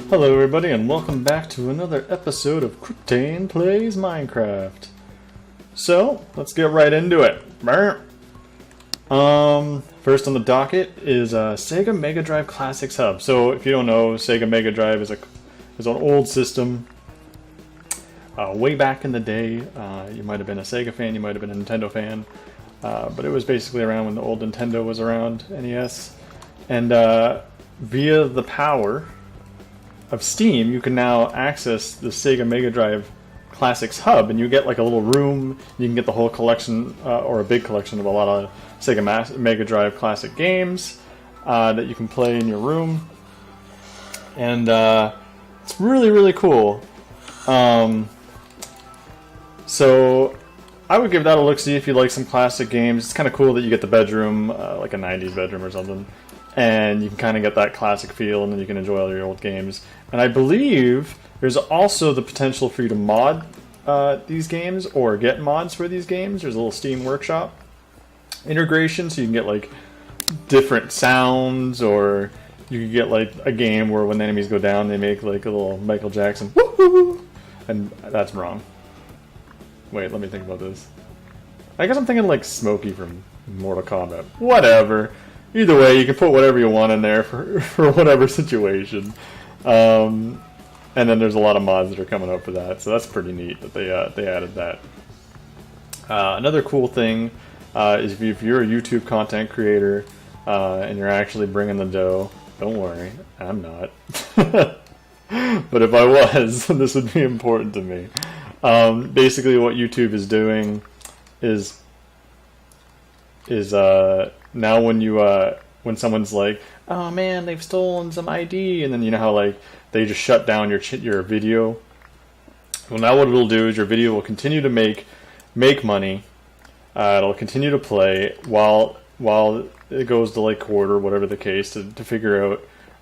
Hello everybody and welcome back to another episode of Cryptane Plays Minecraft. So, let's get right into it. First on the docket is Sega Mega Drive Classics Hub. So, if you don't know, Sega Mega Drive is an old system. Way back in the day, you might have been a Sega fan, you might have been a Nintendo fan, but it was basically around when the old Nintendo was around, NES. And via the power of Steam, you can now access the Sega Mega Drive Classics Hub, and you get like a little room. You can get the whole collection, or a big collection of a lot of Sega Mega Drive classic games that you can play in your room, and it's really, really cool. So I would give that a look-see if you like some classic games. It's kind of cool that you get the bedroom, like a 90s bedroom or something, and you can kind of get that classic feel, and then you can enjoy all your old games. And I believe there's also the potential for you to mod these games, or get mods for these games. There's a little Steam Workshop integration, so you can get like different sounds, or you can get like a game where when the enemies go down, they make like a little Michael Jackson woo-hoo, and that's wrong. Wait, let me think about this. I guess I'm thinking like Smokey from Mortal Kombat. Whatever. Either way, you can put whatever you want in there for whatever situation. And then there's a lot of mods that are coming out for that, so that's pretty neat that they added that. Another cool thing is if you're a YouTube content creator and you're actually bringing the dough, don't worry, I'm not. But if I was, this would be important to me. Basically what YouTube is doing is now when someone's like, oh man, they've stolen some ID, and then you know how like they just shut down your video. Well, now what it'll do is your video will continue to make money. It'll continue to play while it goes to like court or whatever the case to figure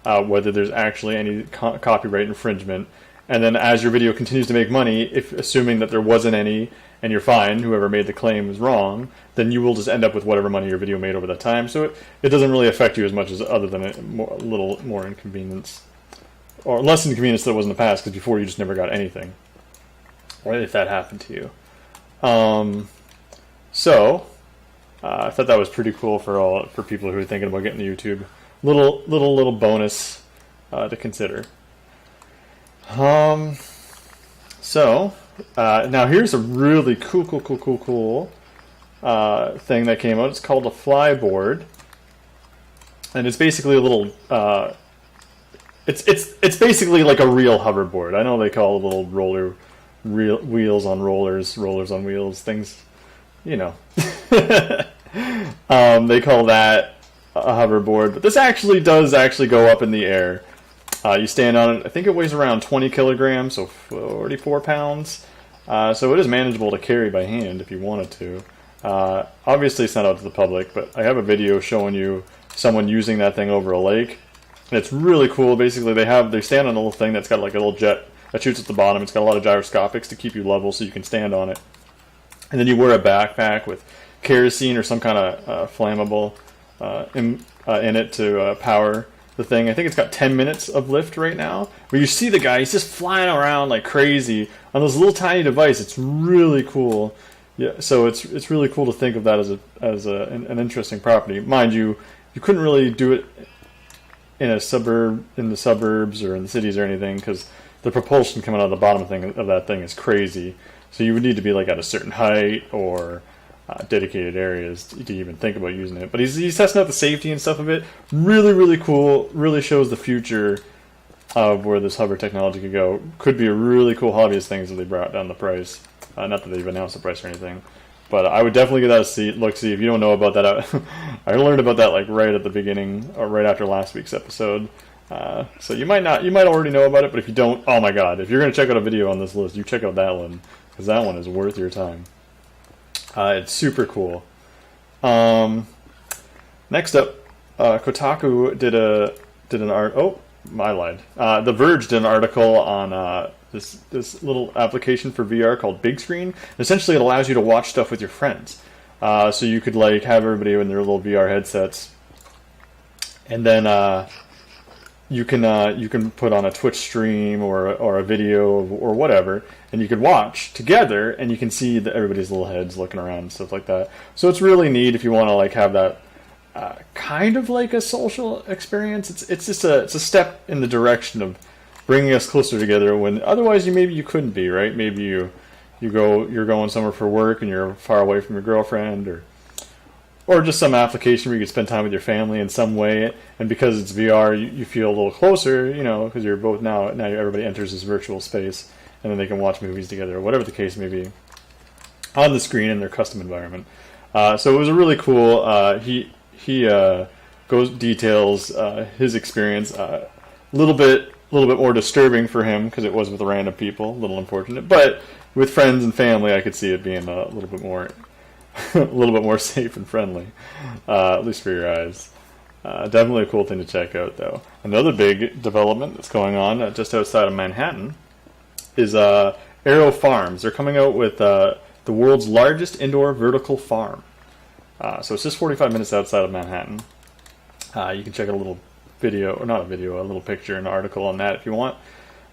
out whether there's actually any copyright infringement. And then as your video continues to make money, if assuming that there wasn't any, and you're fine, whoever made the claim was wrong, then you will just end up with whatever money your video made over that time. So it doesn't really affect you as much as other than a little more inconvenience. Or less inconvenience than it was in the past, because before you just never got anything. Or if that happened to you. So I thought that was pretty cool for people who are thinking about getting the YouTube. Little bonus to consider. Now here's a really cool thing that came out. It's called a Flyboard, and it's basically a little. It's basically like a real hoverboard. I know they call it little wheels on rollers on wheels, things, you know. They call that a hoverboard, but this does go up in the air. You stand on it. I think it weighs around 20 kilograms, so 44 pounds. So it is manageable to carry by hand if you wanted to. Obviously it's not out to the public, but I have a video showing you someone using that thing over a lake. And it's really cool. Basically they stand on a little thing that's got like a little jet that shoots at the bottom. It's got a lot of gyroscopics to keep you level so you can stand on it. And then you wear a backpack with kerosene or some kind of flammable in it to power the thing. I think it's got 10 minutes of lift right now. But you see the guy, he's just flying around like crazy on this little tiny device. It's really cool. Yeah, so it's really cool to think of that as an interesting property. Mind you, you couldn't really do it in the suburbs or in the cities or anything, because the propulsion coming out of the bottom of that thing is crazy. So you would need to be like at a certain height or dedicated areas to even think about using it. But he's testing out the safety and stuff of it. Really, really cool. Really shows the future of where this hover technology could go. Could be a really cool hobbyist thing if they brought down the price. Not that they've announced the price or anything. But I would definitely give that a look-see. If you don't know about that, I learned about that like right at the beginning, or right after last week's episode. So you might already know about it, but if you don't, oh my god, if you're going to check out a video on this list, you check out that one, because that one is worth your time. It's super cool. Next up, Kotaku did an art. Oh, I lied. The Verge did an article on this little application for VR called Big Screen. Essentially, it allows you to watch stuff with your friends. So you could like have everybody in their little VR headsets, and then you can put on a Twitch stream or a video or whatever, and you could watch together, and you can see everybody's little heads looking around and stuff like that. So it's really neat if you want to like have that kind of like a social experience. It's a step in the direction of bringing us closer together when otherwise you couldn't be, right? Maybe you're going somewhere for work and you're far away from your girlfriend, or just some application where you can spend time with your family in some way, and because it's VR, you feel a little closer, because you're both now everybody enters this virtual space, and then they can watch movies together, or whatever the case may be, on the screen in their custom environment. So it was a really cool. He details his experience. A little bit more disturbing for him because it was with random people, a little unfortunate, but with friends and family, I could see it being a little bit more. A little bit more safe and friendly, at least for your eyes. Definitely a cool thing to check out, though. Another big development that's going on just outside of Manhattan is Arrow Farms. They're coming out with the world's largest indoor vertical farm. So it's just 45 minutes outside of Manhattan. You can check out a little video, or not a video, a little picture, an article on that if you want,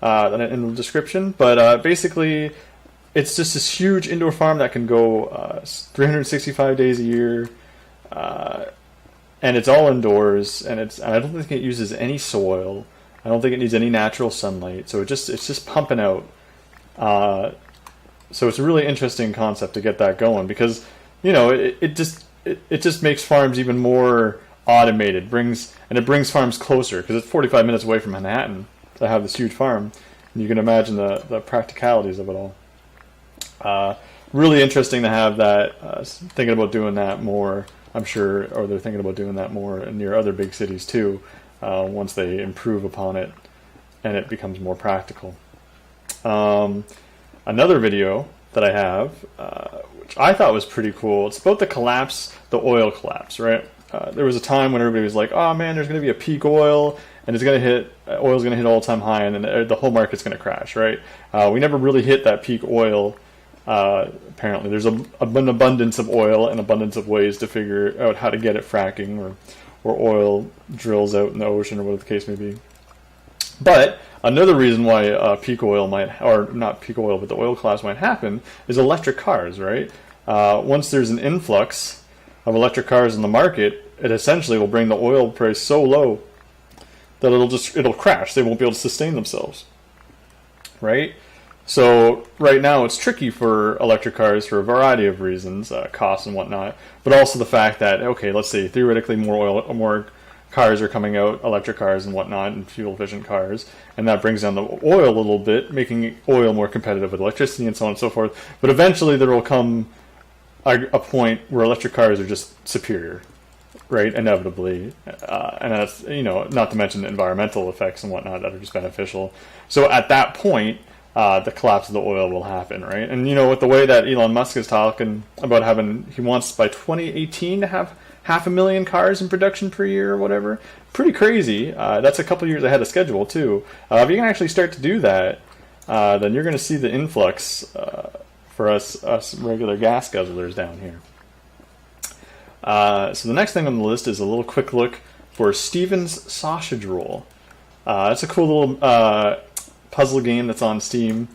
in the description. But basically, it's just this huge indoor farm that can go 365 days a year, and it's all indoors. And I don't think it uses any soil. I don't think it needs any natural sunlight. So it's just pumping out. So it's a really interesting concept to get that going because it just makes farms even more automated. It brings farms closer because it's 45 minutes away from Manhattan to have this huge farm. And you can imagine the practicalities of it all. Really interesting to have that. Thinking about doing that more, I'm sure, or they're thinking about doing that more near other big cities too, once they improve upon it and it becomes more practical. Another video that I have, which I thought was pretty cool, it's about the oil collapse, right? There was a time when everybody was like, oh man, there's going to be a peak oil, and oil's going to hit all-time high, and then the whole market's going to crash, right? We never really hit that peak oil. Apparently, there's an abundance of oil and abundance of ways to figure out how to get it fracking or oil drills out in the ocean or whatever the case may be. But another reason why peak oil or not peak oil, but the oil collapse might happen is electric cars, right? Once there's an influx of electric cars in the market, it essentially will bring the oil price so low that it'll crash. They won't be able to sustain themselves, right? So right now it's tricky for electric cars for a variety of reasons, costs and whatnot, but also the fact that, okay, let's say theoretically more cars are coming out, electric cars and whatnot, and fuel-efficient cars, and that brings down the oil a little bit, making oil more competitive with electricity and so on and so forth. But eventually there will come a point where electric cars are just superior, right? Inevitably, and that's not to mention the environmental effects and whatnot that are just beneficial. So at that point, the collapse of the oil will happen, right? And with the way that Elon Musk is talking about he wants by 2018 to have 500,000 cars in production per year or whatever. Pretty crazy. That's a couple years ahead of schedule too. If you can actually start to do that, then you're going to see the influx for us regular gas guzzlers down here. So the next thing on the list is a little quick look for Steven's Sausage Roll. It's a cool little puzzle game that's on Steam.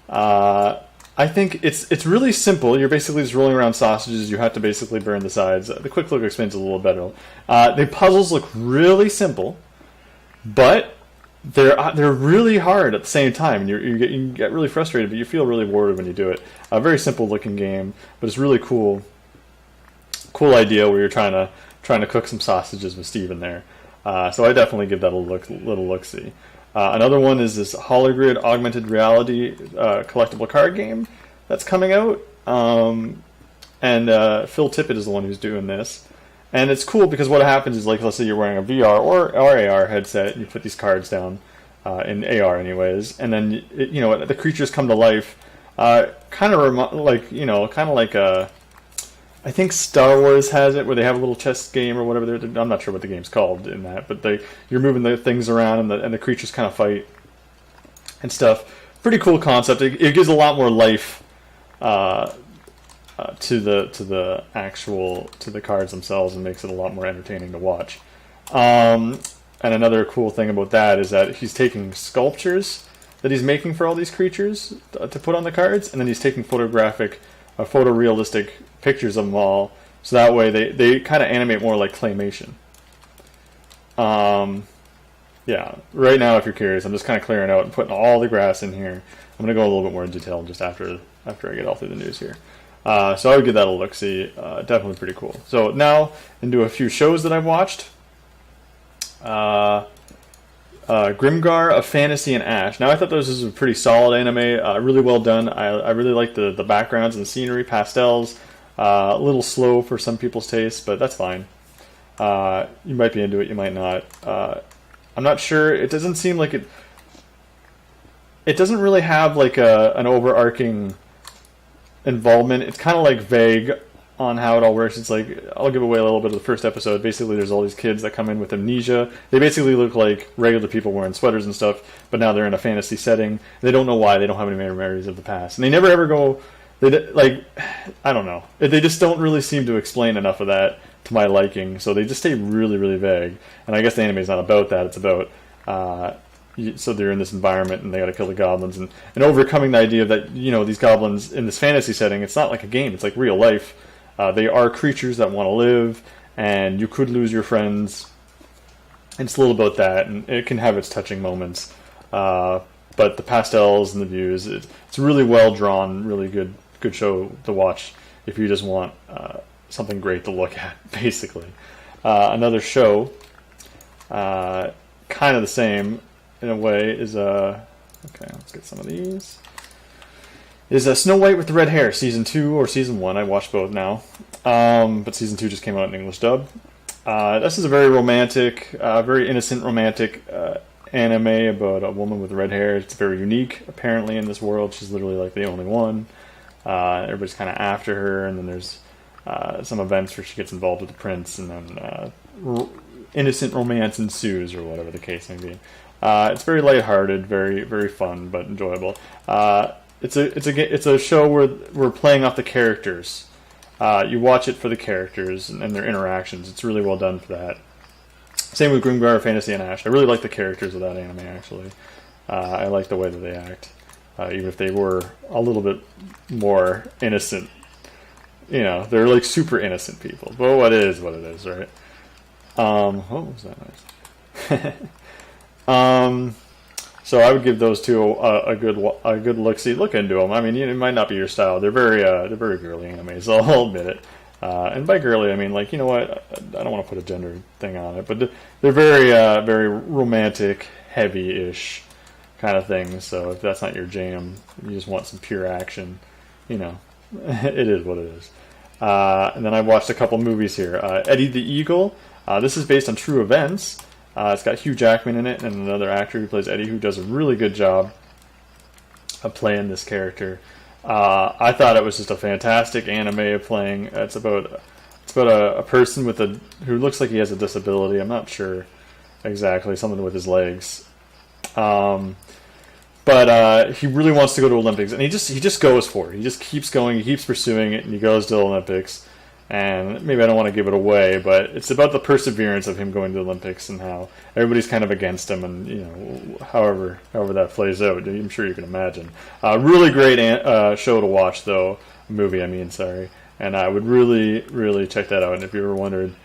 I think it's really simple. You're basically just rolling around sausages. You have to basically burn the sides. The quick look explains it a little better. The puzzles look really simple, but they're really hard at the same time. And you get really frustrated, but you feel really rewarded when you do it. A very simple looking game, but it's really cool. Cool idea where you're trying to cook some sausages with Steven there. So I definitely give that a little look-see. Another one is this Hologrid augmented reality collectible card game that's coming out. And Phil Tippett is the one who's doing this. And it's cool because what happens is, like, let's say you're wearing a VR or AR headset, and you put these cards down, in AR anyways, and then, the creatures come to life, kind of like I think Star Wars has it where they have a little chess game or whatever. I'm not sure what the game's called in that, but you're moving the things around and the creatures kind of fight and stuff. Pretty cool concept. It gives a lot more life to the cards themselves, and makes it a lot more entertaining to watch. And another cool thing about that is that he's taking sculptures that he's making for all these creatures to put on the cards, and then he's taking photorealistic pictures of them all, so that way they kind of animate more like claymation. Yeah, right now, if you're curious, I'm just kind of clearing out and putting all the grass in here. I'm going to go a little bit more in detail just after I get all through the news here. So I would give that a look-see. Definitely pretty cool. So now, into a few shows that I've watched. Grimgar, A Fantasy and Ash. Now, I thought this was a pretty solid anime. Really well done. I really like the backgrounds and the scenery, pastels. A little slow for some people's taste, but that's fine. You might be into it, you might not. I'm not sure. It doesn't seem like it... It doesn't really have like an overarching involvement. It's kind of like vague on how it all works. It's like, I'll give away a little bit of the first episode. Basically, there's all these kids that come in with amnesia. They basically look like regular people wearing sweaters and stuff, but now they're in a fantasy setting. They don't know why. They don't have any memories of the past. And they never ever go... I don't know. They just don't really seem to explain enough of that to my liking, so they just stay really, really vague. And I guess the anime is not about that. It's about... so they're in this environment and they got to kill the goblins, and overcoming the idea that, these goblins in this fantasy setting, it's not like a game, it's like real life. They are creatures that want to live, and you could lose your friends. And it's a little about that, and it can have its touching moments. But the pastels and the views, it's really well drawn, really good show to watch if you just want something great to look at, basically. Another show, kind of the same in a way, is okay, let's get some of these. Is Snow White with the Red Hair, Season 2 or Season 1. I watched both now. But Season 2 just came out in English dub. This is a very romantic, very innocent romantic anime about a woman with red hair. It's very unique, apparently, in this world. She's literally like the only one. Everybody's kind of after her, and then there's some events where she gets involved with the prince, and then innocent romance ensues, or whatever the case may be. It's very lighthearted, very very fun, but enjoyable. It's a show where we're playing off the characters. You watch it for the characters and their interactions. It's really well done for that. Same with Grimgar, Fantasy and Ash. I really like the characters of that anime, actually. I like the way that they act, even if they were a little bit more innocent. They're like super innocent people. But what it is, right? What was that nice? So I would give those two a good look. See, look into them. I mean, it might not be your style. They're very girly animes. I'll admit it. And by girly, I mean, like, you know what? I don't want to put a gender thing on it, but they're very romantic, heavy-ish kind of things. So if that's not your jam, you just want some pure action. It is what it is. And then I watched a couple movies here. Eddie the Eagle. This is based on true events. It's got Hugh Jackman in it and another actor who plays Eddie, who does a really good job of playing this character. I thought it was just a fantastic anime of playing. It's about a person who looks like he has a disability. I'm not sure exactly, something with his legs. But he really wants to go to Olympics, and he just goes for it. He just keeps going, he keeps pursuing it, and he goes to Olympics. And maybe I don't want to give it away, but it's about the perseverance of him going to the Olympics and how everybody's kind of against him, and however that plays out, I'm sure you can imagine. Really great show to watch, though. Movie, I mean, sorry. And I would really, really check that out. And if you ever wondered,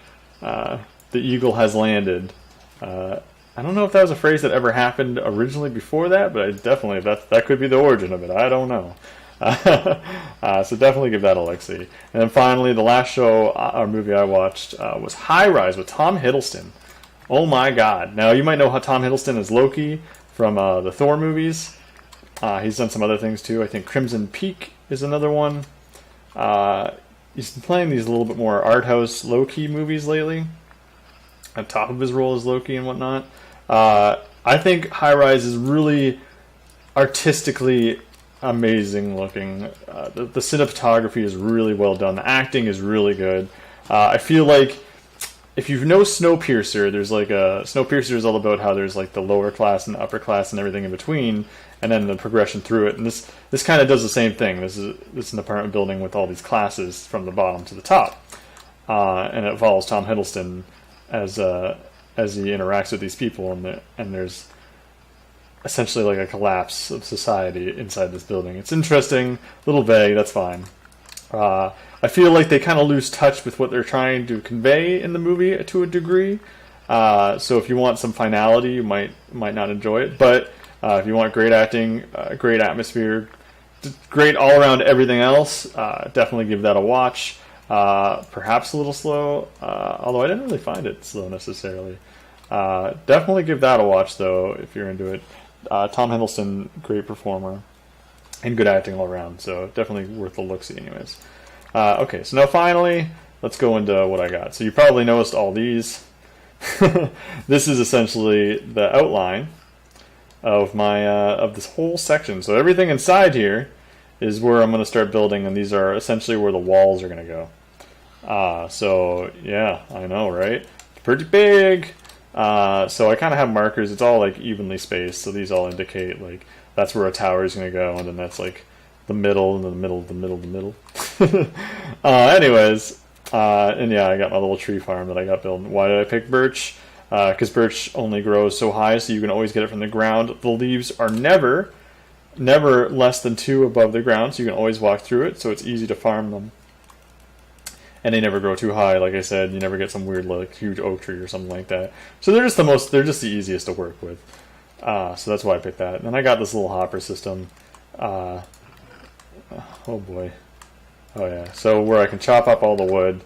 the eagle has landed. I don't know if that was a phrase that ever happened originally before that, but that could be the origin of it. I don't know. So definitely give that a look-see. And then finally, the last show or movie I watched was High Rise with Tom Hiddleston. Oh my God! Now you might know how Tom Hiddleston is Loki from the Thor movies. He's done some other things too. I think Crimson Peak is another one. He's been playing these a little bit more art house low-key movies lately, on top of his role as Loki and whatnot. I think High Rise is really artistically amazing looking. The cinematography is really well done. The acting is really good. I feel like if you know Snowpiercer, there's like Snowpiercer is all about how there's like the lower class and the upper class and everything in between, and then the progression through it. And this kind of does the same thing. This is an apartment building with all these classes from the bottom to the top, and it follows Tom Hiddleston as he interacts with these people, and there's essentially like a collapse of society inside this building. It's interesting, a little vague. That's fine. I feel like they kind of lose touch with what they're trying to convey in the movie to a degree. So if you want some finality, you might not enjoy it. But if you want great acting, great atmosphere, great all around everything else, definitely give that a watch. Perhaps a little slow, although I didn't really find it slow necessarily. Definitely give that a watch though if you're into it. Tom Hiddleston, great performer, and good acting all around. So definitely worth the look-see anyways. Okay, so now finally, let's go into what I got. So you probably noticed all these. This is essentially the outline of my of this whole section. So everything inside here is where I'm going to start building, and these are essentially where the walls are going to go. So yeah, I know, right? It's pretty big. So I kind of have markers. It's all like evenly spaced. So these all indicate like that's where a tower is going to go, and then that's like the middle, and then the middle, the middle, the middle. Anyways, and yeah, I got my little tree farm that I got built. Why did I pick birch? Because birch only grows so high, so you can always get it from the ground. The leaves are never less than 2 above the ground, so you can always walk through it, so it's easy to farm them. And they never grow too high, like I said. You never get some weird, like, huge oak tree or something like that. So they're just the easiest to work with. So that's why I picked that. And then I got this little hopper system. Oh boy. Oh yeah. So where I can chop up all the wood.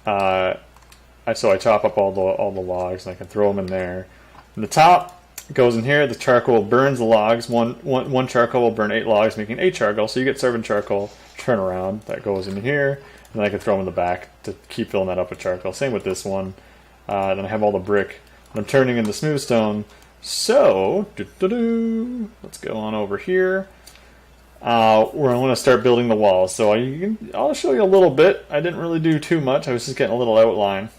So I chop up all the logs, and I can throw them in there. And the top goes in here. The charcoal burns the logs. One charcoal will burn 8 logs, making 8 charcoal. So you get 7 charcoal. Turn around. That goes in here. And then I can throw them in the back to keep filling that up with charcoal. Same with this one. Then I have all the brick. I'm turning into smooth stone. So, let's go on over here. Where I want to start building the walls. So I'll show you a little bit. I didn't really do too much. I was just getting a little outline.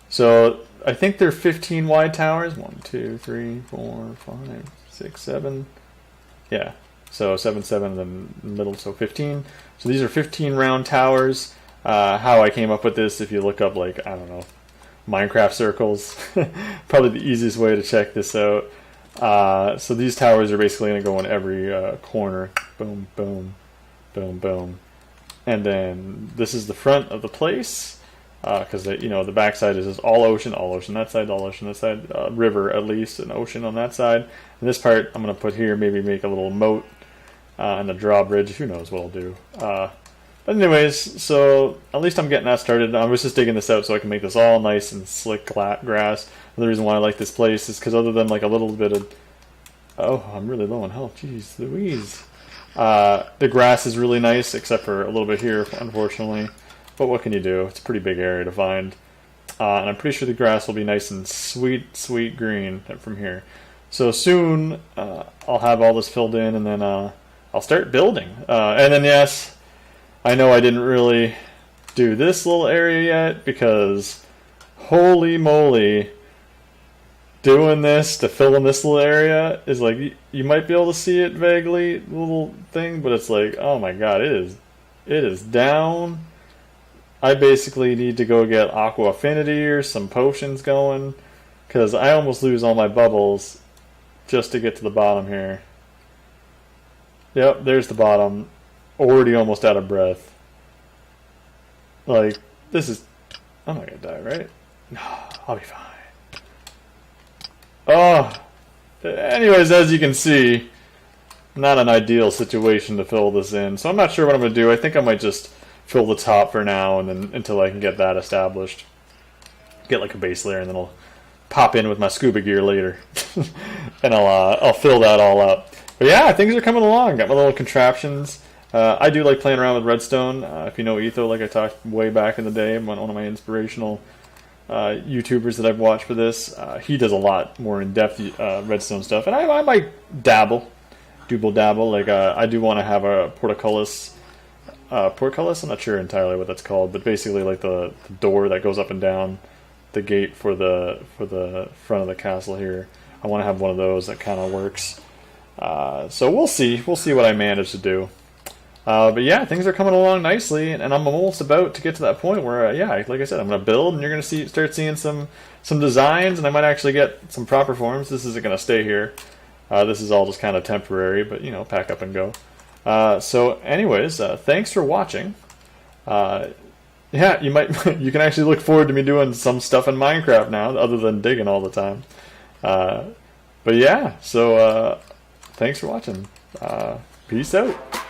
So I think they're 15 wide towers. 1, 2, 3, 4, 5, 6, 7. Yeah. So 7, 7 in the middle, so 15. So these are 15 round towers. How I came up with this, if you look up, like, I don't know, Minecraft circles, probably the easiest way to check this out. So these towers are basically going to go in every corner. Boom, boom, boom, boom. And then this is the front of the place, because the backside is just all ocean that side, all ocean that side, river at least, an ocean on that side. And this part I'm going to put here, maybe make a little moat and a drawbridge. Who knows what I'll do. But anyways, so at least I'm getting that started. I was just digging this out so I can make this all nice and slick grass. And the reason why I like this place is because other than like a little bit of... Oh, I'm really low on health. Jeez Louise. The grass is really nice, except for a little bit here, unfortunately. But what can you do? It's a pretty big area to find. And I'm pretty sure the grass will be nice and sweet, sweet green from here. So soon, I'll have all this filled in, and then I'll start building. And then, yes, I know I didn't really do this little area yet, because holy moly, doing this to fill in this little area is like, you might be able to see it vaguely, the little thing, but it's like, oh my god, it is down. I basically need to go get Aqua Affinity or some potions going, because I almost lose all my bubbles just to get to the bottom here. Yep, there's the bottom. Already almost out of breath. Like, this is... I'm not gonna die, right? No, I'll be fine. Oh! Anyways, as you can see, not an ideal situation to fill this in. So I'm not sure what I'm gonna do. I think I might just fill the top for now, and then until I can get that established. Get like a base layer, and then I'll pop in with my scuba gear later. And I'll fill that all up. But yeah, things are coming along. Got my little contraptions. I do like playing around with redstone. If you know Etho, like I talked way back in the day, one of my inspirational YouTubers that I've watched for this, he does a lot more in-depth redstone stuff, and I might dabble. Like I do want to have a portcullis. Portcullis? I'm not sure entirely what that's called, but basically like the door that goes up and down the gate for the front of the castle here. I want to have one of those that kind of works. So we'll see. We'll see what I manage to do. But yeah, things are coming along nicely, and I'm almost about to get to that point where, yeah, like I said, I'm going to build, and you're going to start seeing some designs, and I might actually get some proper forms. This isn't going to stay here. This is all just kind of temporary, but, you know, pack up and go. So anyways, thanks for watching. Yeah, you can actually look forward to me doing some stuff in Minecraft now, other than digging all the time. But yeah, so thanks for watching. Peace out.